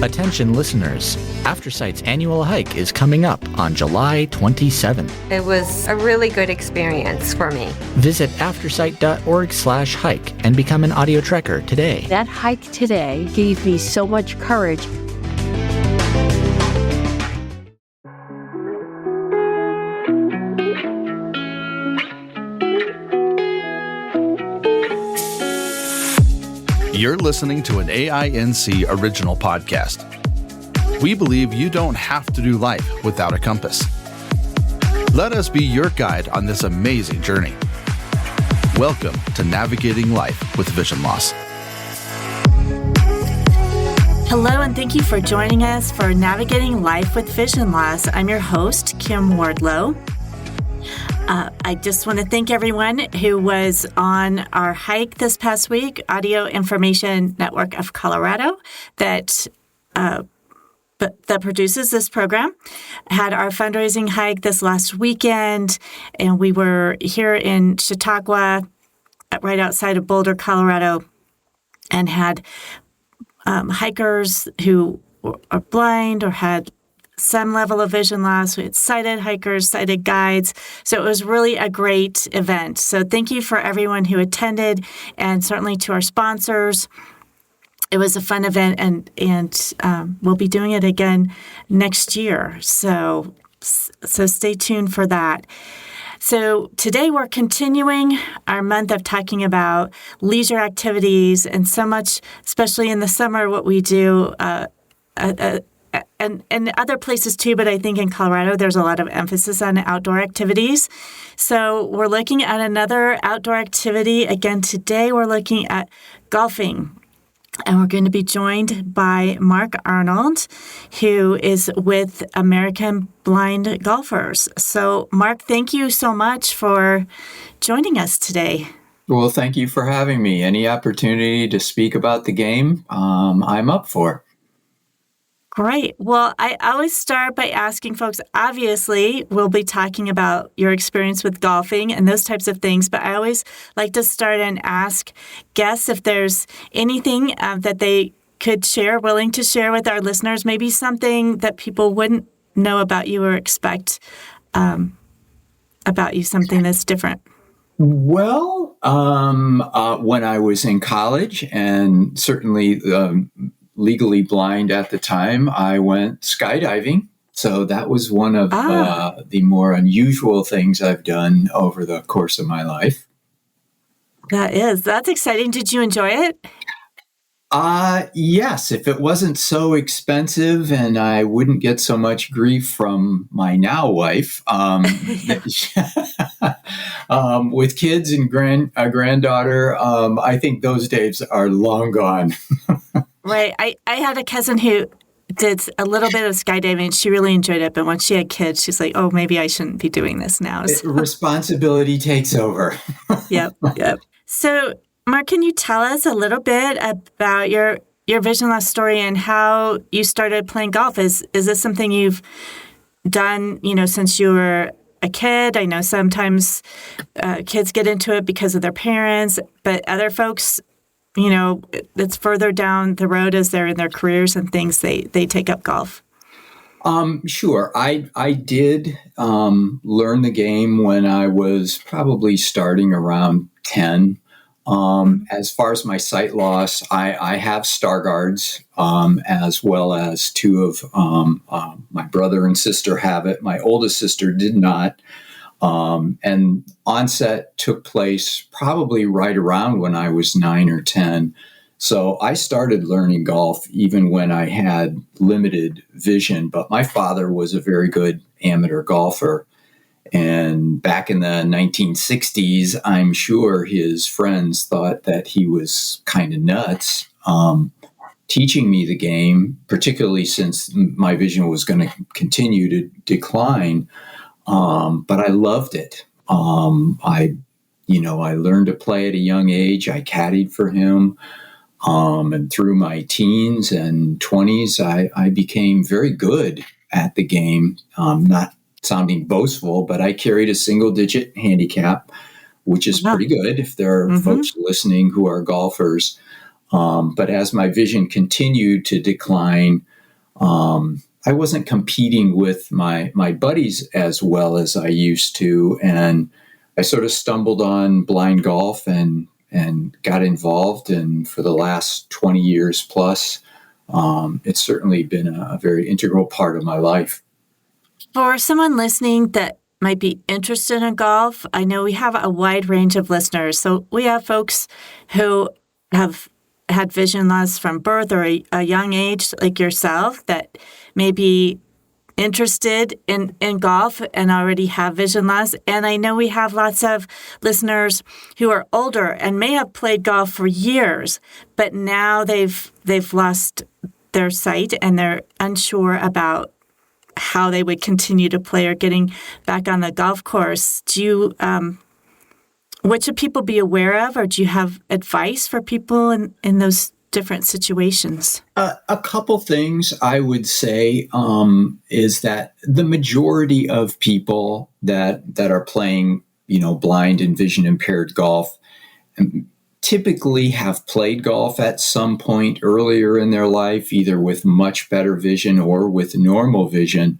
Attention listeners, AfterSight's annual hike is coming up on July 27th. It was a really good experience for me. Visit aftersight.org/hike and become an audio trekker today. That hike today gave me so much courage. You're listening to an AINC original podcast. We believe you don't have to do life without a compass. Let us be your guide on this amazing journey. Welcome to Navigating Life with Vision Loss. Hello, and thank you for joining us for Navigating Life with Vision Loss. I'm your host, Kim Wardlow. I just want to thank everyone who was on our hike this past week, Audio Information Network of Colorado, that produces this program. Had our fundraising hike this last weekend, and we were here in Chautauqua, right outside of Boulder, Colorado, and had hikers who are blind or had some level of vision loss. We had sighted hikers, sighted guides. So it was really a great event. So thank you for everyone who attended, and certainly to our sponsors. It was a fun event, and we'll be doing it again next year. So stay tuned for that. So today we're continuing our month of talking about leisure activities, and so much, especially in the summer, what we do and other places too, but I think in Colorado there's a lot of emphasis on outdoor activities. So we're looking at another outdoor activity. Again, today we're looking at golfing. And we're going to be joined by Mark Arnold, who is with American Blind Golfers. So, Mark, thank you so much for joining us today. Well, thank you for having me. Any opportunity to speak about the game, I'm up for. Great. Well, I always start by asking folks, obviously, we'll be talking about your experience with golfing and those types of things, but I always like to start and ask guests if there's anything that they could share, willing to share with our listeners, maybe something that people wouldn't know about you or expect about you, something that's different. Well, when I was in college, and certainly legally blind at the time, I went skydiving. So that was one of the more unusual things I've done over the course of my life. That's exciting. Did you enjoy it? Yes, if it wasn't so expensive and I wouldn't get so much grief from my now wife, with kids and a granddaughter, I think those days are long gone. Right. I had a cousin who did a little bit of skydiving. She really enjoyed it. But once she had kids, she's like, oh, maybe I shouldn't be doing this now. So. Responsibility takes over. Yep. So, Mark, can you tell us a little bit about your vision loss story and how you started playing golf? Is this something you've done, since you were a kid? I know sometimes kids get into it because of their parents, but other folks, it's further down the road as they're in their careers and things, they take up golf. Sure. I did learn the game when I was probably starting around 10. As far as my sight loss, I have Stargard's, as well as two of my brother and sister have it. My oldest sister did not. And onset took place probably right around when I was 9 or 10. So I started learning golf even when I had limited vision, but my father was a very good amateur golfer. And back in the 1960s, I'm sure his friends thought that he was kind of nuts, teaching me the game, particularly since my vision was going to continue to decline. But I loved it. I learned to play at a young age. I caddied for him. And through my teens and 20s, I became very good at the game. Not sounding boastful, but I carried a single-digit handicap, which is pretty good if there are folks listening who are golfers. But as my vision continued to decline, I wasn't competing with my buddies as well as I used to, and I sort of stumbled on blind golf and got involved. And for the last 20 years plus, it's certainly been a very integral part of my life. For someone listening that might be interested in golf, I know we have a wide range of listeners. So we have folks who have had vision loss from birth or a young age, like yourself, that may be interested in golf and already have vision loss. And I know we have lots of listeners who are older and may have played golf for years, but now they've lost their sight and they're unsure about how they would continue to play or getting back on the golf course. Do you, what should people be aware of, or do you have advice for people in those different situations? A couple things I would say is that the majority of people that are playing, blind and vision impaired golf typically have played golf at some point earlier in their life, either with much better vision or with normal vision.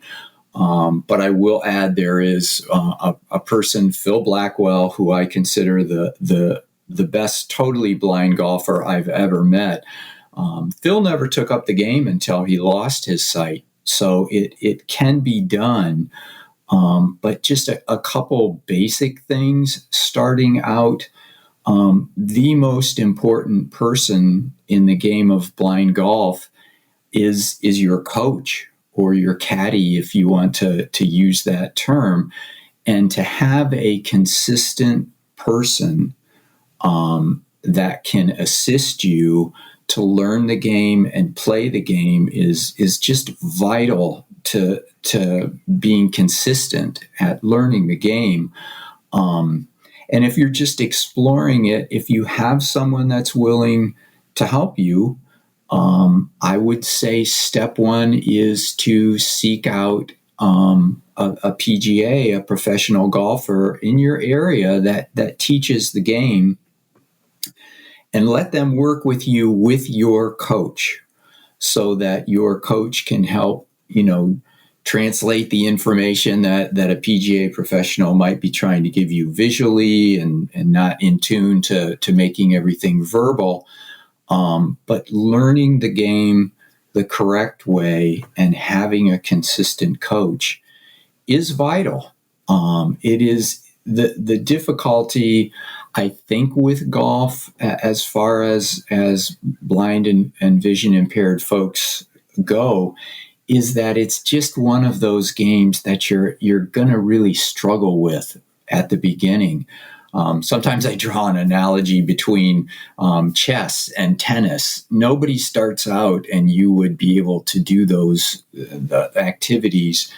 But I will add there is a person, Phil Blackwell, who I consider the best totally blind golfer I've ever met. Phil never took up the game until he lost his sight. So it can be done. But just a couple basic things starting out. The most important person in the game of blind golf is your coach or your caddy, if you want to use that term, and to have a consistent person that can assist you to learn the game and play the game is just vital to being consistent at learning the game. And if you're just exploring it, if you have someone that's willing to help you, I would say step one is to seek out a PGA, a professional golfer in your area that teaches the game, and let them work with you with your coach so that your coach can help, translate the information that a PGA professional might be trying to give you visually and not in tune to making everything verbal. But learning the game the correct way and having a consistent coach is vital. It is the difficulty, I think, with golf as far as blind and vision impaired folks go, is that it's just one of those games that you're going to really struggle with at the beginning. Sometimes I draw an analogy between chess and tennis. Nobody starts out and you would be able to do those the activities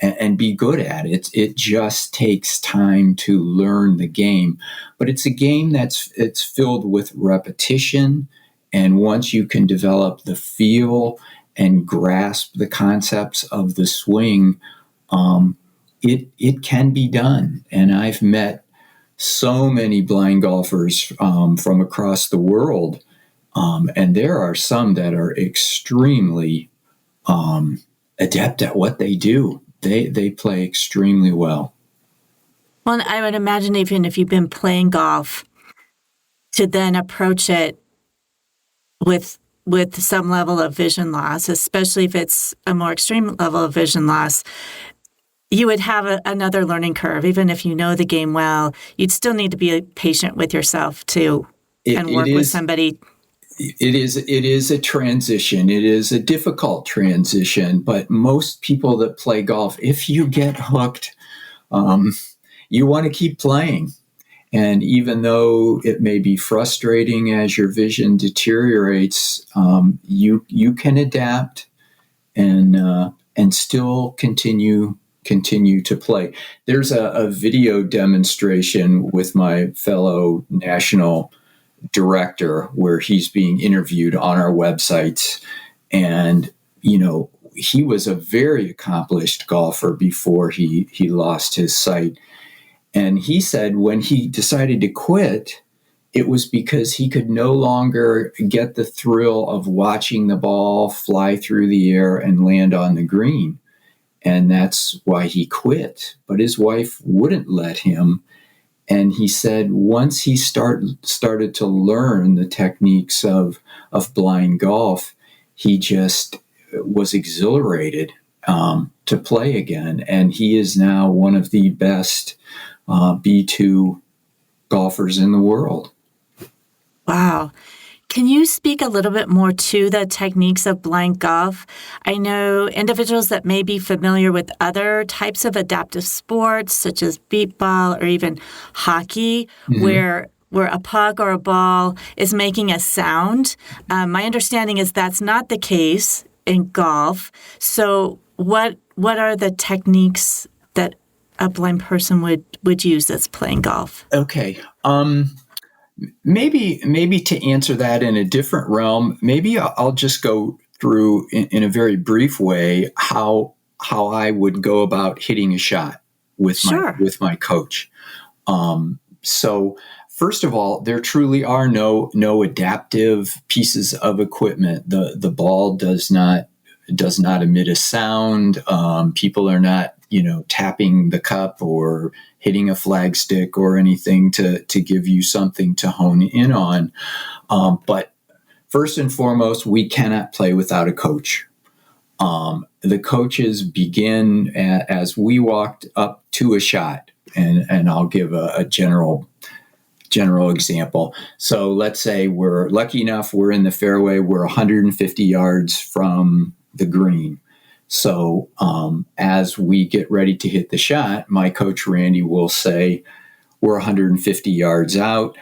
and be good at it. It just takes time to learn the game. But it's a game it's filled with repetition. And once you can develop the feel and grasp the concepts of the swing, it can be done. And I've met so many blind golfers from across the world, and there are some that are extremely adept at what they do. They play extremely well. Well, I would imagine even if you've been playing golf, to then approach it with some level of vision loss, especially if it's a more extreme level of vision loss, you would have another learning curve. Even if you know the game well, you'd still need to be patient with yourself too, and work with somebody. It is a transition. It is a difficult transition, but most people that play golf, if you get hooked, you want to keep playing. And even though it may be frustrating as your vision deteriorates, you can adapt and still continue to play. There's a video demonstration with my fellow national director where he's being interviewed on our websites. And, he was a very accomplished golfer before he lost his sight. And he said when he decided to quit it was because he could no longer get the thrill of watching the ball fly through the air and land on the green. And that's why he quit. But his wife wouldn't let him. And he said once he started to learn the techniques of blind golf, he just was exhilarated to play again. And he is now one of the best B2 golfers in the world. Wow. Can you speak a little bit more to the techniques of blind golf? I know individuals that may be familiar with other types of adaptive sports, such as beep ball or even hockey, where a puck or a ball is making a sound. My understanding is that's not the case in golf. So what are the techniques that a blind person would use that's playing golf? Okay. Maybe to answer that in a different realm, maybe I'll just go through in a very brief way how I would go about hitting a shot with my coach. So first of all, there truly are no adaptive pieces of equipment. The ball does not emit a sound. People are not tapping the cup or hitting a flag stick or anything to give you something to hone in on. But first and foremost, we cannot play without a coach. The coaches begin as we walked up to a shot, and I'll give a general example. So let's say we're lucky enough, we're in the fairway, we're 150 yards from the green. So as we get ready to hit the shot, my coach Randy will say, we're 150 yards out.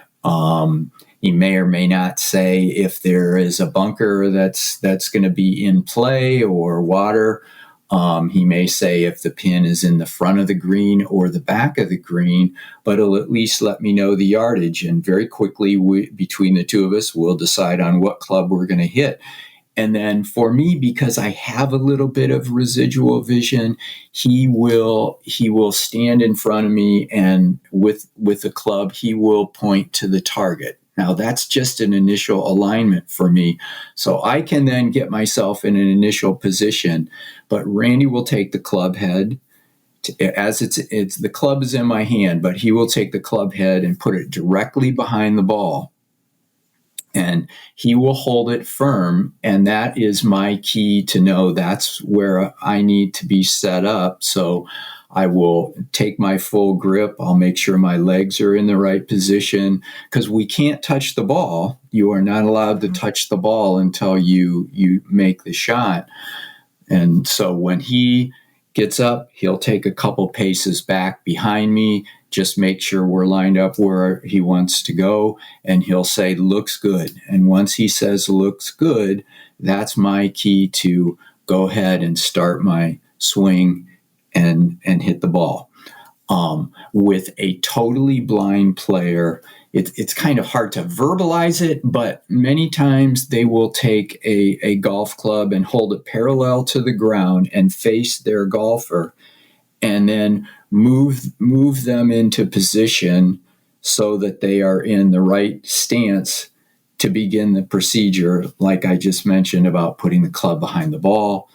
He may or may not say if there is a bunker that's going to be in play or water. He may say if the pin is in the front of the green or the back of the green, but he'll at least let me know the yardage. And very quickly, between the two of us, we'll decide on what club we're going to hit. And then for me, because I have a little bit of residual vision, he will stand in front of me, and with the club, he will point to the target. Now, that's just an initial alignment for me. So I can then get myself in an initial position, but Randy will take the club head as it's the club is in my hand, but he will take the club head and put it directly behind the ball. And he will hold it firm, and that is my key to know that's where I need to be set up. So I will take my full grip. I'll make sure my legs are in the right position, because we can't touch the ball. You are not allowed to touch the ball until you make the shot. And so when he gets up, he'll take a couple paces back behind me, just make sure we're lined up where he wants to go, and he'll say, looks good. And once he says looks good, that's my key to go ahead and start my swing and hit the ball. With a totally blind player, it's kind of hard to verbalize it, but many times they will take a golf club and hold it parallel to the ground and face their golfer, and then move them into position so that they are in the right stance to begin the procedure, like I just mentioned about putting the club behind the ball,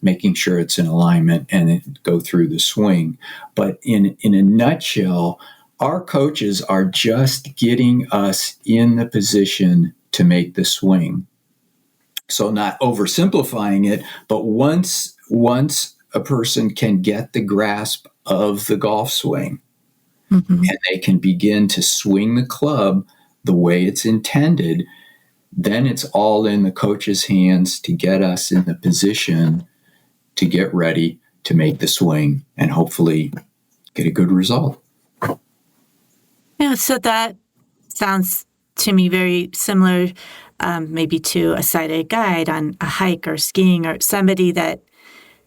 making sure it's in alignment, and then go through the swing. But in a nutshell, our coaches are just getting us in the position to make the swing. So not oversimplifying it, but once a person can get the grasp of the golf swing, and they can begin to swing the club the way it's intended, then it's all in the coach's hands to get us in the position to get ready to make the swing and hopefully get a good result. Yeah, so that sounds to me very similar maybe to a sighted guide on a hike or skiing, or somebody that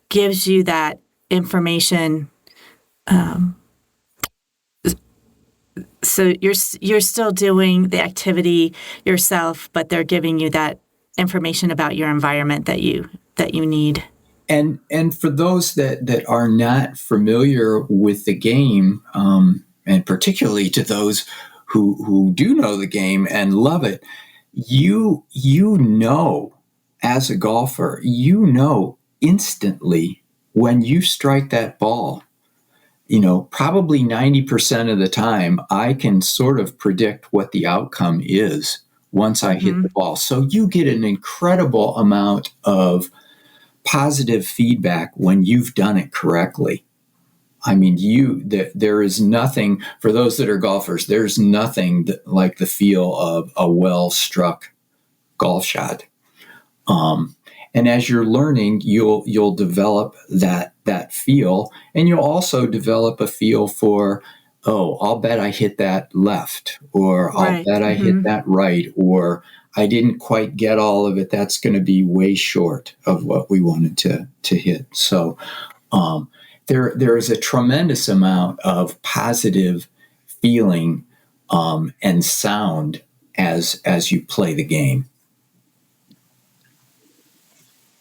gives you that information. So you're still doing the activity yourself, but they're giving you that information about your environment that you need. And for those that are not familiar with the game, and particularly to those who do know the game and love it, you know, as a golfer, you know instantly when you strike that ball. Probably 90% of the time, I can sort of predict what the outcome is once I hit the ball. So you get an incredible amount of positive feedback when you've done it correctly. I mean, there is nothing, for those that are golfers, there's nothing like the feel of a well-struck golf shot. And as you're learning, you'll develop that feel, and you'll also develop a feel for, I'll bet I hit that left, or I'll bet I hit that right, or I didn't quite get all of it. That's going to be way short of what we wanted to hit. So there is a tremendous amount of positive feeling and sound as you play the game.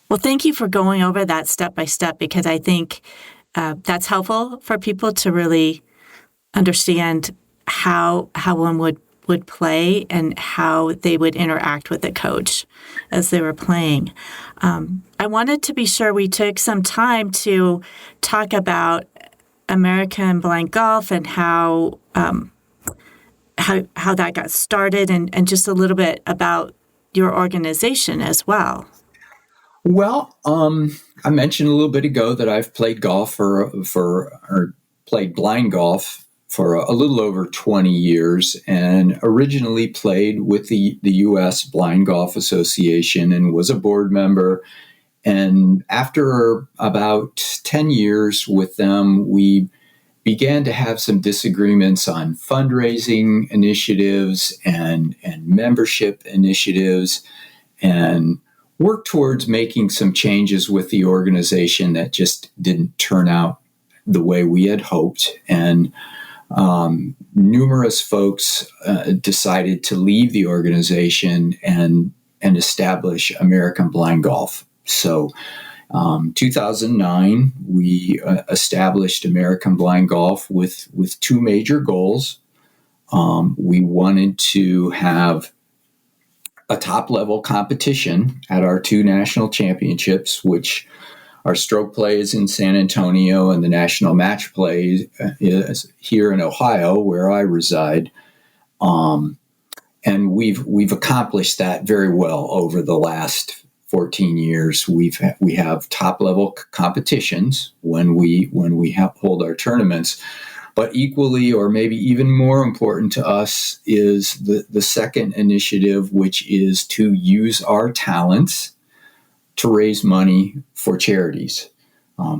Well, thank you for going over that step by step, because I think that's helpful for people to really understand how one would play and how they would interact with the coach as they were playing. I wanted to be sure we took some time to talk about American Blind Golf and how that got started, and just a little bit about your organization as well. Well, I mentioned a little bit ago that I've played golf or played blind golf for a little over 20 years, and originally played with the U.S. Blind Golf Association and was a board member. And after about 10 years with them, we began to have some disagreements on fundraising initiatives and membership initiatives, and worked towards making some changes with the organization that just didn't turn out the way we had hoped. And numerous folks decided to leave the organization and establish American Blind Golf. So 2009, we established American Blind Golf with two major goals. We wanted to have a top-level competition at our two national championships, which our stroke play is in San Antonio and the national match play is here in Ohio, where I reside. And we've accomplished that very well over the last 14 years. We have top-level competitions when we hold our tournaments. But equally, or maybe even more important to us, is the second initiative, which is to use our talents to raise money for charities,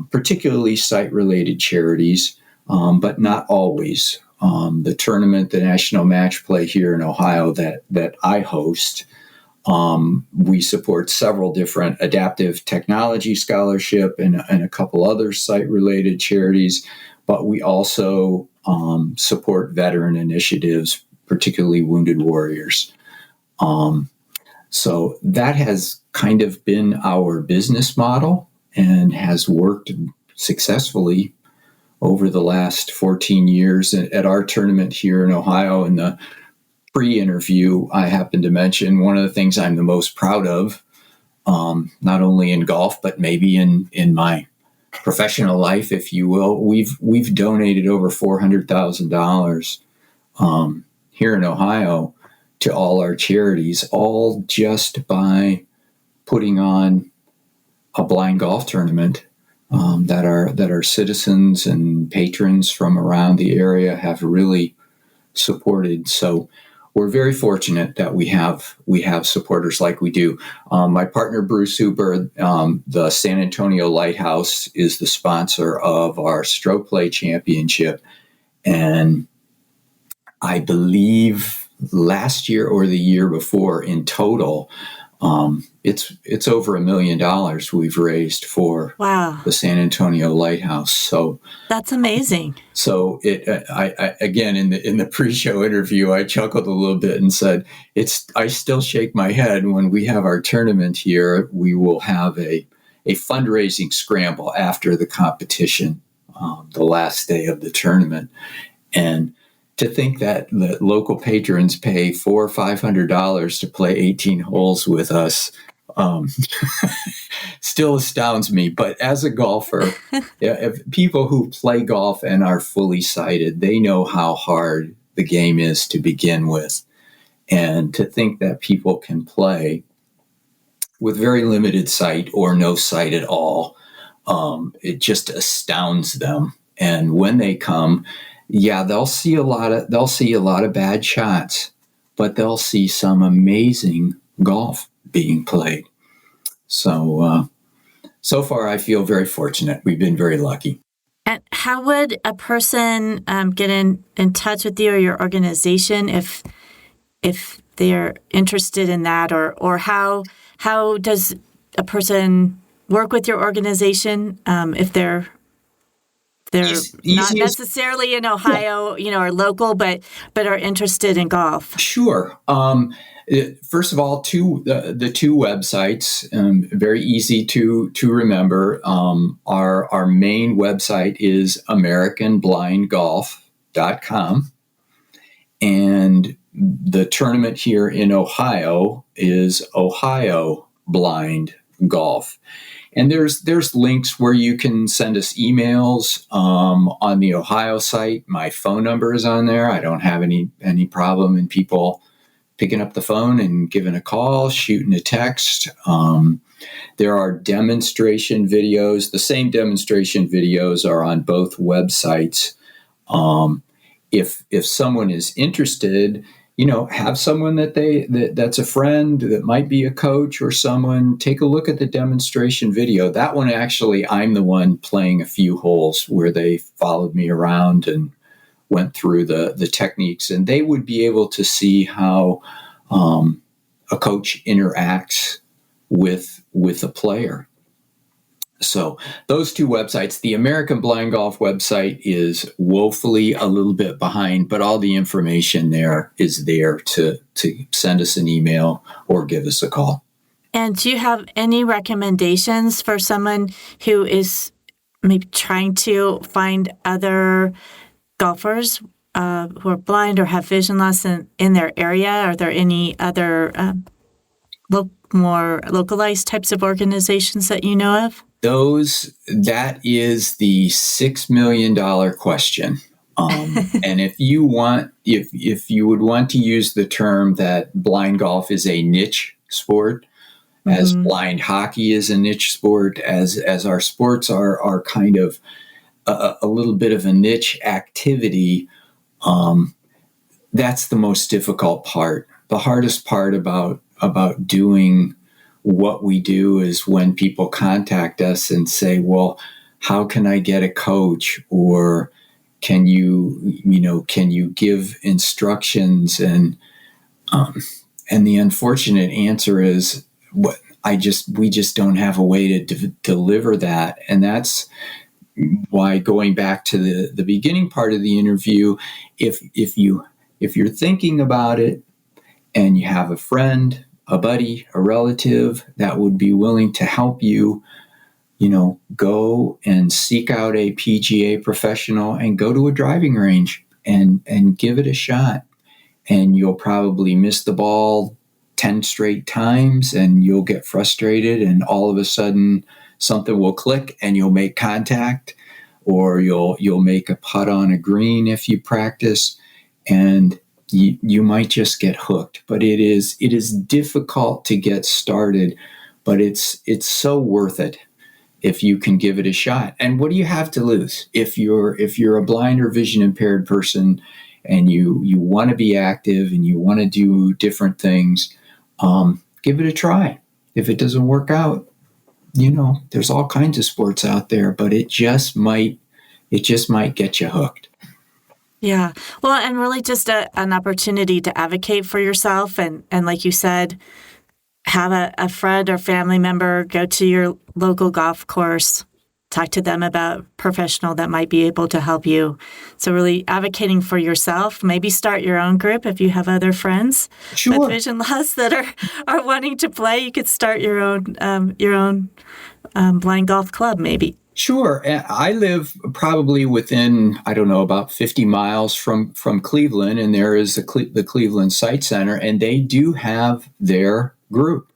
particularly site-related charities, but not always. The tournament, the national match play here in Ohio that I host, we support several different adaptive technology scholarship and a couple other site-related charities. But we also support veteran initiatives, particularly Wounded Warriors. So that has kind of been our business model and has worked successfully over the last 14 years. At our tournament here in Ohio, in the pre-interview, I happened to mention one of the things I'm the most proud of, not only in golf, but maybe in my professional life, if you will. We've donated over $400,000 here in Ohio to all our charities, all just by putting on a blind golf tournament that our citizens and patrons from around the area have really supported. So we're very fortunate that we have supporters like we do. My partner, Bruce Hooper, the San Antonio Lighthouse, is the sponsor of our Stroke Play Championship. And I believe last year or the year before, in total, it's over $1 million we've raised for the San Antonio Lighthouse. So that's amazing. So I again in the pre-show interview, I chuckled a little bit and said, I still shake my head when we have our tournament here. We will have a fundraising scramble after the competition, the last day of the tournament, and to think that the local patrons pay $400 or $500 to play 18 holes with us still astounds me. But as a golfer, if people who play golf and are fully sighted, they know how hard the game is to begin with. And to think that people can play with very limited sight or no sight at all, it just astounds them. And when they come, they'll see a lot of bad shots, but they'll see some amazing golf being played. So far, I feel very fortunate. We've been very lucky. And how would a person get in touch with you or your organization if they're interested in that, or how does a person work with your organization if they're not necessarily in Ohio, or local, but are interested in golf? Sure. First of all, the two websites, very easy to remember. Our main website is AmericanBlindGolf.com, and the tournament here in Ohio is Ohio Blind Golf. And there's links where you can send us emails on the Ohio site. My phone number is on there. I don't have any problem in people picking up the phone and giving a call, shooting a text. There are demonstration videos. The same demonstration videos are on both websites. If someone is interested, have someone that's a friend that might be a coach or someone, take a look at the demonstration video. That one, actually, I'm the one playing a few holes where they followed me around and went through the techniques, and they would be able to see how a coach interacts with a player. So those two websites, the American Blind Golf website is woefully a little bit behind, but all the information there is there to send us an email or give us a call. And do you have any recommendations for someone who is maybe trying to find other golfers who are blind or have vision loss in their area? Are there any other more localized types of organizations that you know of? That is the $6 million question. And if you would want to use the term that blind golf is a niche sport, as blind hockey is a niche sport, as our sports are kind of a little bit of a niche activity, that's the most difficult part. The hardest part about doing what we do is when people contact us and say, well, how can I get a coach? Or can you give instructions? And the unfortunate answer is we just don't have a way to deliver that. And that's why, going back to the beginning part of the interview, if you're thinking about it and you have a friend, a buddy, a relative that would be willing to help you, go and seek out a PGA professional and go to a driving range and give it a shot. And you'll probably miss the ball 10 straight times and you'll get frustrated, and all of a sudden something will click and you'll make contact, or you'll make a putt on a green if you practice, and you might just get hooked. But it is difficult to get started, but it's so worth it if you can give it a shot. And what do you have to lose? If you're a blind or vision impaired person and you want to be active and you want to do different things, give it a try. If it doesn't work out, there's all kinds of sports out there, but it just might get you hooked. Yeah. Well, and really just an opportunity to advocate for yourself. And like you said, have a friend or family member go to your local golf course, talk to them about a professional that might be able to help you. So really advocating for yourself, maybe start your own group if you have other friends with vision loss that are wanting to play. You could start your own blind golf club maybe. Sure. I live probably within, I don't know, about 50 miles from Cleveland, and there is the Cleveland Sight Center, and they do have their group.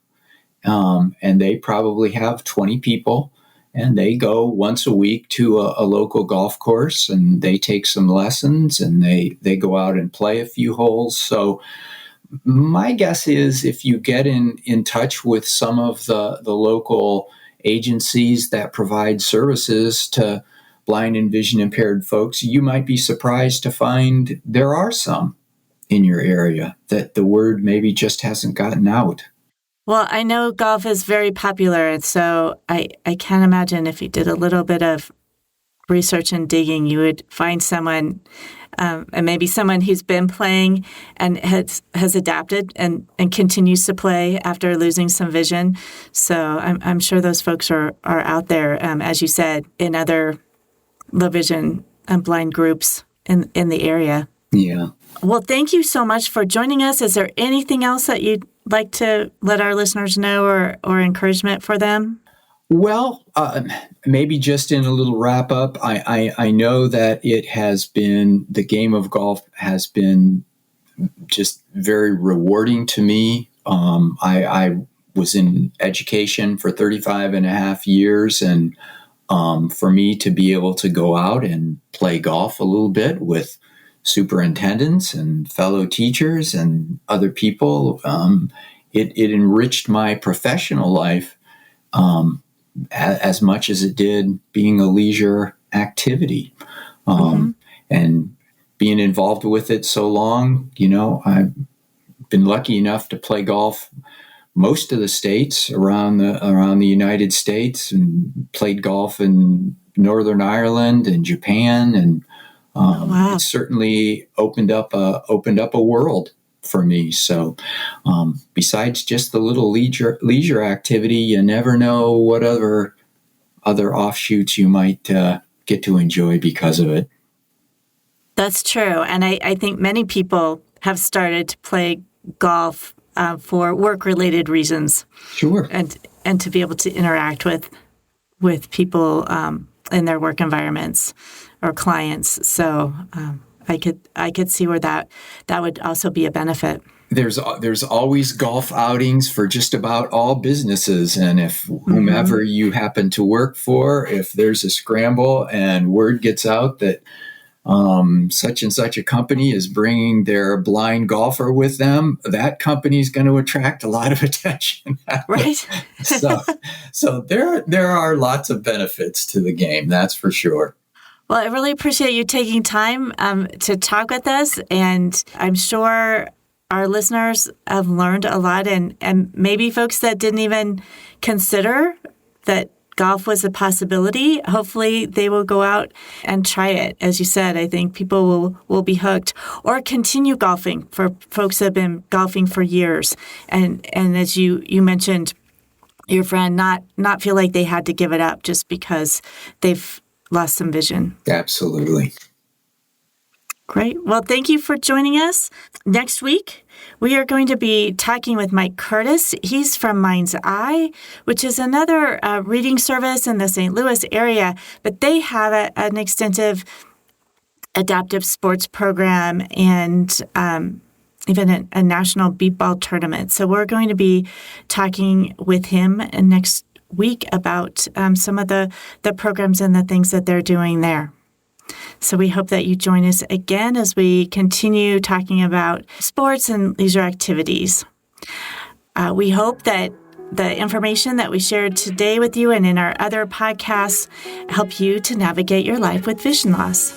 And they probably have 20 people, and they go once a week to a local golf course, and they take some lessons, and they go out and play a few holes. So my guess is if you get in touch with some of the local agencies that provide services to blind and vision impaired folks, you might be surprised to find there are some in your area, that the word maybe just hasn't gotten out. Well, I know golf is very popular, and so I can't imagine if you did a little bit of research and digging, you would find someone, and maybe someone who's been playing and has adapted and continues to play after losing some vision. So I'm sure those folks are out there, as you said, in other low vision and blind groups in the area. Yeah. Well, thank you so much for joining us. Is there anything else that you'd like to let our listeners know or encouragement for them? Well, maybe just in a little wrap up, I know that the game of golf has been just very rewarding to me. I was in education for 35 and a half years, and for me to be able to go out and play golf a little bit with superintendents and fellow teachers and other people, it enriched my professional life as much as it did being a leisure activity. And being involved with it so long, I've been lucky enough to play golf most of the states around the United States, and played golf in Northern Ireland and Japan, and Wow. it certainly opened up a world for me. So besides just the little leisure activity, you never know what other offshoots you might get to enjoy because of it. That's true. And I think many people have started to play golf for work-related reasons. Sure. And to be able to interact with people in their work environments or clients. So I could see where that would also be a benefit. There's always golf outings for just about all businesses, and if whomever you happen to work for, if there's a scramble and word gets out that such and such a company is bringing their blind golfer with them, that company is going to attract a lot of attention. Right. So there are lots of benefits to the game, that's for sure. Well, I really appreciate you taking time to talk with us, and I'm sure our listeners have learned a lot, and maybe folks that didn't even consider that golf was a possibility, hopefully they will go out and try it. As you said, I think people will be hooked, or continue golfing for folks that have been golfing for years. And as you mentioned, your friend not feel like they had to give it up just because they've lost some vision. Absolutely. Great. Well, thank you for joining us. Next week, we are going to be talking with Mike Curtis. He's from Mind's Eye, which is another reading service in the St. Louis area, but they have an extensive adaptive sports program and even a national beep ball tournament. So we're going to be talking with him next week about some of the programs and the things that they're doing there. So we hope that you join us again as we continue talking about sports and leisure activities. We hope that the information that we shared today with you and in our other podcasts help you to navigate your life with vision loss.